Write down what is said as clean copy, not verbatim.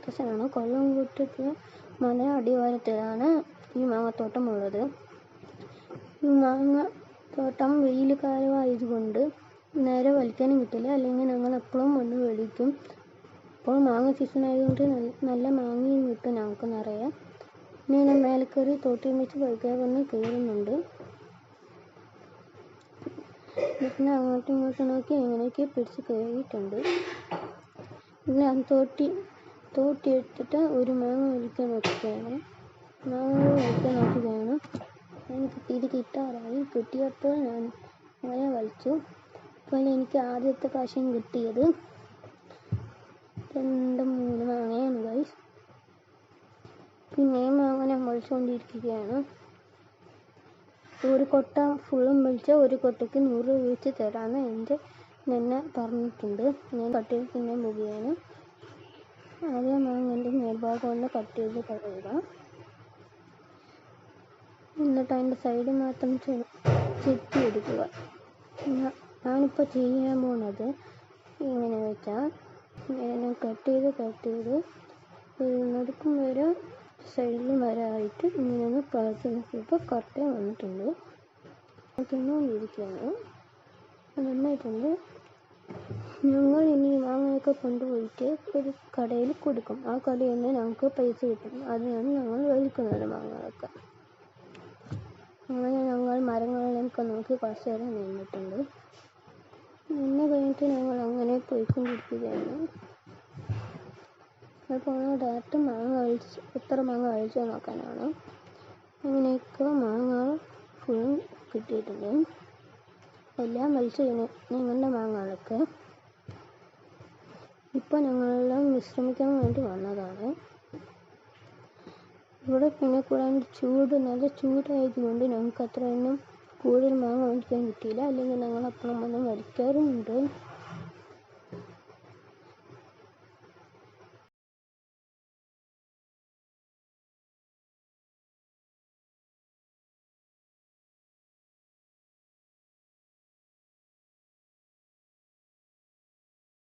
ലൊക്കേഷനാണ്. കൊല്ലംകോട്ടത്തെ മല അടിവാരത്തിലാണ് ഈ മാങ്ങത്തോട്ടം ഉള്ളത്. ഈ മാങ്ങത്തോട്ടം വെയിൽ കാലമായതുകൊണ്ട് നേരെ വലിക്കാനും കിട്ടില്ല, അല്ലെങ്കിൽ ഞങ്ങൾ എപ്പോഴും വന്ന് വലിക്കും. ഇപ്പോൾ മാങ്ങ സീസൺ ആയതുകൊണ്ട് നല്ല മാങ്ങയും കിട്ടും ഞങ്ങൾക്ക് നിറയെ. പിന്നെ മേലെ കയറി തോട്ടിയും വെച്ച് കഴിക്കാൻ വന്ന് കയറുന്നുണ്ട്. പിന്നെ അങ്ങോട്ടും ഇങ്ങോട്ടും നോക്കി എങ്ങനെയൊക്കെ പിടിച്ച് കയറിയിട്ടുണ്ട്. പിന്നെ തോട്ടി എടുത്തിട്ട് ഒരു മാങ്ങ വലിക്കാൻ നോക്കുകയാണ്. എനിക്ക് ഇത് കിട്ടാറായി. കിട്ടിയപ്പോൾ ഞാൻ അങ്ങനെ വലിച്ചു. അപ്പോൾ എനിക്ക് ആദ്യത്തെ പ്രാവശ്യം കിട്ടിയത് 2-3 മാങ്ങയാണ് ഗൈസ്. പിന്നെയും മാങ്ങ ഞാൻ വലിച്ചുകൊണ്ടിരിക്കുകയാണ്. ഒരു കൊട്ട ഫുള്ളും വലിച്ചാൽ ഒരു കൊട്ടയ്ക്ക് 100 രൂപ വെച്ച് തരാമെന്ന് എന്നെ പറഞ്ഞിട്ടുണ്ട്. ഞാൻ കട്ട് ചെയ്ത് തിന്നാൻ പോവുകയാണ്. ആദ്യം മാങ്ങൻ്റെ മേൽഭാഗം ഒന്ന് കട്ട് ചെയ്ത് കളയുക. എന്നിട്ട് അതിൻ്റെ സൈഡ് മാത്രം ചെത്തിയെടുക്കുക. ഞാനിപ്പോൾ ചെയ്യാൻ പോകുന്നത് എങ്ങനെ വെച്ചാൽ, ഞാൻ കട്ട് ചെയ്ത് നടുക്കും വരെ സൈഡിലും വരായിട്ട് ഇങ്ങനെ ഒന്ന് കളത്തി നോക്കിയപ്പോൾ കറക്റ്റ് വന്നിട്ടുണ്ട്. തിന്നുകൊണ്ടിരിക്കുകയാണ്. നന്നായിട്ടുണ്ട്. ഞങ്ങൾ ഇനി മാങ്ങയൊക്കെ കൊണ്ടുപോയിട്ട് ഒരു കടയിൽ കൊടുക്കും. ആ കടയിൽ നിന്ന് ഞങ്ങൾക്ക് പൈസ കിട്ടും. അതിനാണ് ഞങ്ങൾ വലിക്കുന്നത് മാങ്ങകളൊക്കെ. അങ്ങനെ ഞങ്ങൾ മരങ്ങളിലൊക്കെ നോക്കി കുറച്ച് നേരം നിന്നിട്ടുണ്ട്. നിന്ന് കഴിഞ്ഞിട്ട് ഞങ്ങൾ അങ്ങനെ പോയിക്കൊണ്ടിരിക്കുകയാണ്. അപ്പോൾ ഡയറക്റ്റ് എത്ര മാങ്ങ കഴിച്ചു നോക്കാനാണ്. അങ്ങനെയൊക്കെ മാങ്ങകൾ ഫുൾ കിട്ടിയിട്ടുണ്ട്. എല്ലാം വലിച്ചു ഞങ്ങളുടെ മാങ്ങകളൊക്കെ. ഇപ്പോൾ ഞങ്ങളെല്ലാം വിശ്രമിക്കാൻ വേണ്ടി വന്നതാണ്. ഇവിടെ പിന്നെ കൂടാണ്ട് നല്ല ചൂടായതുകൊണ്ട് ഞങ്ങൾക്ക് അത്രയൊന്നും കൂടുതൽ മാങ്ങ വലിക്കാൻ കിട്ടിയില്ല. അല്ലെങ്കിൽ ഞങ്ങൾ അപ്പുറം വന്ന് വലിക്കാറുമുണ്ട്.